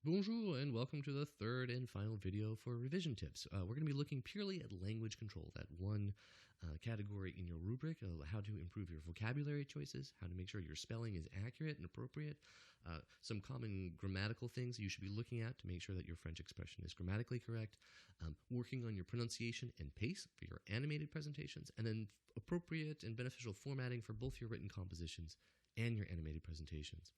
Bonjour and welcome to the third and final video for revision tips. We're going to be looking purely at language control, that one category in your rubric of how to improve your vocabulary choices, how to make sure your spelling is accurate and appropriate, some common grammatical things you should be looking at to make sure that your French expression is grammatically correct, working on your pronunciation and pace for your animated presentations, and then appropriate and beneficial formatting for both your written compositions and your animated presentations.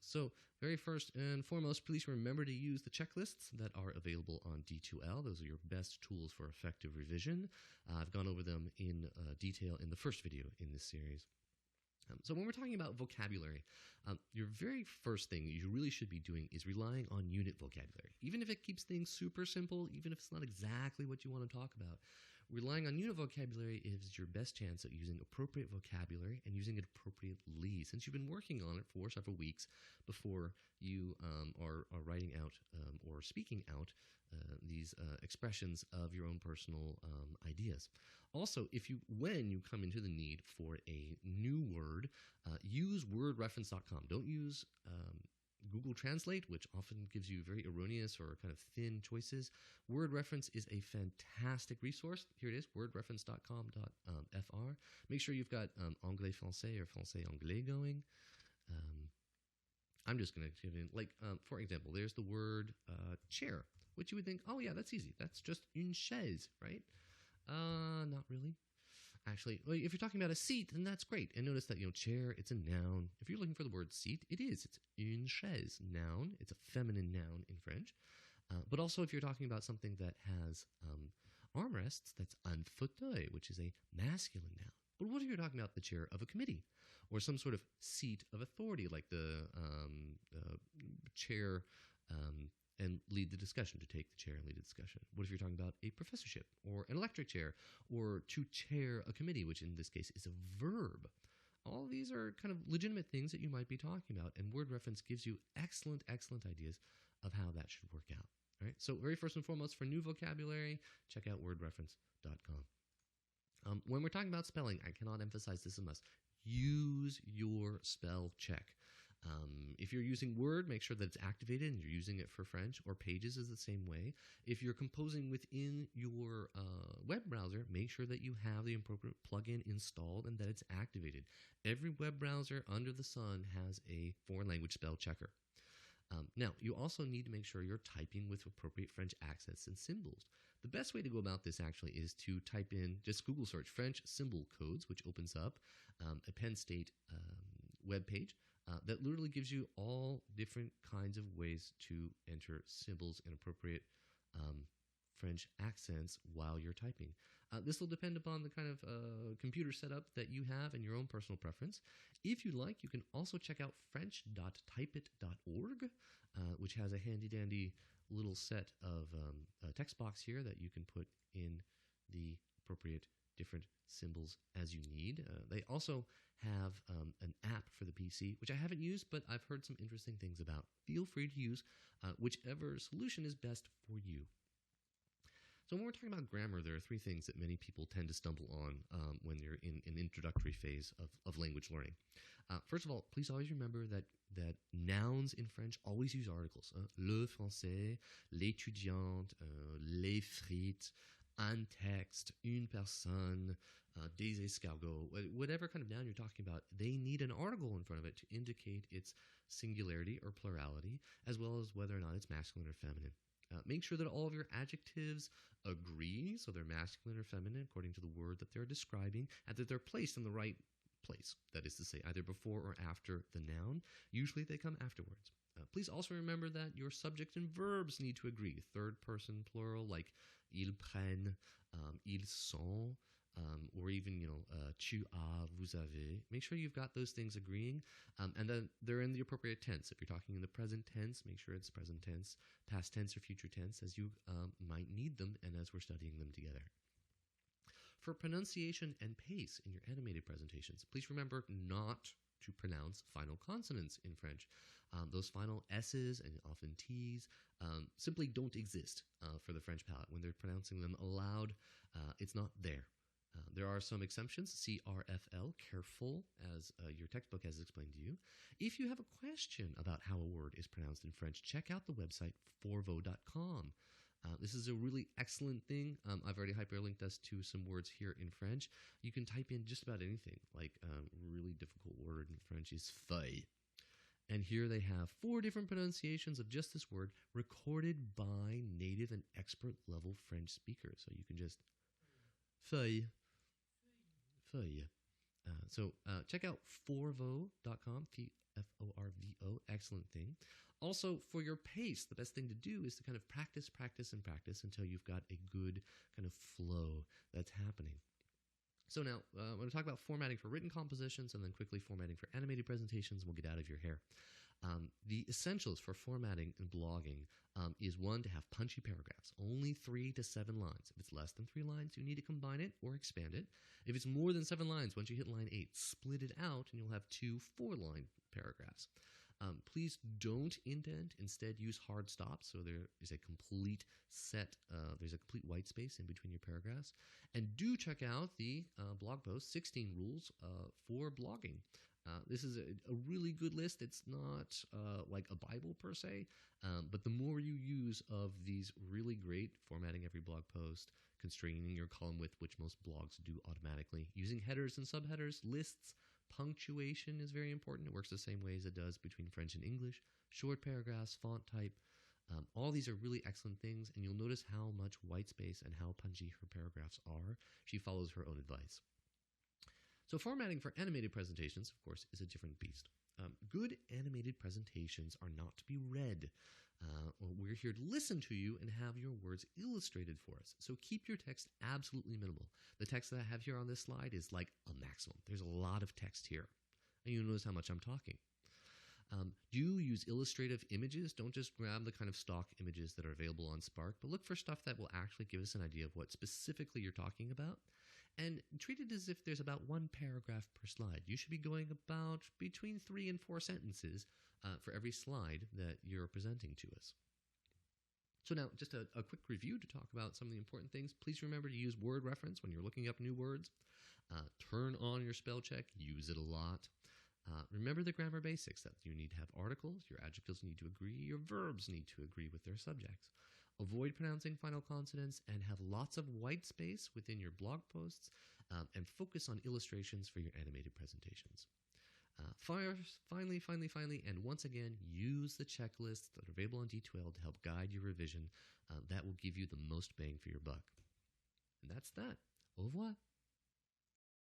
So very first and foremost, please remember to use the checklists that are available on D2L. Those are your best tools for effective revision. I've gone over them in detail in the first video in this series. So when we're talking about vocabulary, your very first thing you really should be doing is relying on unit vocabulary. Even if it keeps things super simple, even if it's not exactly what you want to talk about, relying on unit vocabulary is your best chance at using appropriate vocabulary and using it appropriately, since you've been working on it for several weeks before you are writing out or speaking out these expressions of your own personal ideas. Also, when you come into the need for a new word, use wordreference.com. Don't use Google Translate, which often gives you very erroneous or kind of thin choices. Word Reference is a fantastic resource. Here it is, wordreference.com.fr. Make sure you've got Anglais Français or Français Anglais going. I'm just going to give in, for example, there's the word chair, which you would think, oh yeah, that's easy. That's just une chaise, right? Not really. Actually, if you're talking about a seat, then that's great. And notice that, chair, it's a noun. If you're looking for the word seat, it is. It's une chaise, noun. It's a feminine noun in French. But also if you're talking about something that has armrests, that's un fauteuil, which is a masculine noun. But what if you're talking about the chair of a committee or some sort of seat of authority, like the chair and lead the discussion, to take the chair and lead the discussion? What if you're talking about a professorship or an electric chair or to chair a committee, which in this case is a verb? All of these are kind of legitimate things that you might be talking about, and Word Reference gives you excellent ideas of how that should work out. All right? So very first and foremost, for new vocabulary, check out wordreference.com. When we're talking about spelling, I cannot emphasize this enough. Use your spell check. If you're using Word, make sure that it's activated and you're using it for French, or Pages is the same way. If you're composing within your web browser, make sure that you have the appropriate plugin installed and that it's activated. Every web browser under the sun has a foreign language spell checker. Now, you also need to make sure you're typing with appropriate French accents and symbols. The best way to go about this actually is to type in, just Google search French symbol codes, which opens up a Penn State web page that literally gives you all different kinds of ways to enter symbols in appropriate French accents while you're typing. This will depend upon the kind of computer setup that you have and your own personal preference. If you like, you can also check out french.typeit.org, which has a handy-dandy little set of text box here that you can put in the appropriate different symbols as you need. They also have an app for the PC, which I haven't used, but I've heard some interesting things about. Feel free to use whichever solution is best for you. So when we're talking about grammar, there are three things that many people tend to stumble on when you're in an introductory phase of language learning. First of all, please always remember that nouns in French always use articles. Le français, l'étudiante, les frites, un texte, une personne, des escargots, whatever kind of noun you're talking about, they need an article in front of it to indicate its singularity or plurality, as well as whether or not it's masculine or feminine. Make sure that all of your adjectives agree, so they're masculine or feminine according to the word that they're describing, and that they're placed in the right place. That is to say, either before or after the noun. Usually they come afterwards. Please also remember that your subject and verbs need to agree. Third person plural, like ils prennent, ils sont, or even, tu as, vous avez. Make sure you've got those things agreeing, and then they're in the appropriate tense. If you're talking in the present tense, make sure it's present tense, past tense, or future tense, as you might need them and as we're studying them together. For pronunciation and pace in your animated presentations, please remember not to pronounce final consonants in French. Those final S's and often T's simply don't exist for the French palate. When they're pronouncing them aloud, it's not there. There are some exemptions, CRFL, careful, as your textbook has explained to you. If you have a question about how a word is pronounced in French, check out the website forvo.com. This is a really excellent thing. I've already hyperlinked us to some words here in French. You can type in just about anything, like a really difficult word in French is feuille. And here they have 4 different pronunciations of just this word recorded by native and expert level French speakers. So you can just feuille, feuille. So check out forvo.com, Forvo, excellent thing. Also, for your pace, the best thing to do is to kind of practice, practice, and practice until you've got a good kind of flow that's happening. So now, I'm going to talk about formatting for written compositions and then quickly formatting for animated presentations. We'll get out of your hair. The essentials for formatting and blogging is 1, to have punchy paragraphs, only 3 to 7 lines. If it's less than 3 lines, you need to combine it or expand it. If it's more than 7 lines, once you hit line 8, split it out and you'll have 2 4-line paragraphs. Please don't indent. Instead, use hard stops so there is a complete there's a complete white space in between your paragraphs. And do check out the blog post, 16 Rules for Blogging. This is a really good list. It's not like a Bible per se, but the more you use of these really great formatting every blog post, constraining your column width, which most blogs do automatically, using headers and subheaders, lists, punctuation is very important. It works the same way as it does between French and English. Short paragraphs, font type, all these are really excellent things, and you'll notice how much white space and how punchy her paragraphs are. She follows her own advice. So formatting for animated presentations, of course, is a different beast. Good animated presentations are not to be read. We're here to listen to you and have your words illustrated for us. So keep your text absolutely minimal. The text that I have here on this slide is like a maximum. There's a lot of text here. And you'll notice how much I'm talking. Do use illustrative images. Don't just grab the kind of stock images that are available on Spark, but look for stuff that will actually give us an idea of what specifically you're talking about. And treat it as if there's about 1 paragraph per slide. You should be going about between 3 and 4 sentences for every slide that you're presenting to us. So now, just a quick review to talk about some of the important things. Please remember to use word reference when you're looking up new words. Turn on your spell check. Use it a lot. Remember the grammar basics, that you need to have articles, your adjectives need to agree, your verbs need to agree with their subjects. Avoid pronouncing final consonants and have lots of white space within your blog posts, and focus on illustrations for your animated presentations. Finally, and once again, use the checklists that are available on D2L to help guide your revision. That will give you the most bang for your buck. And that's that. Au revoir.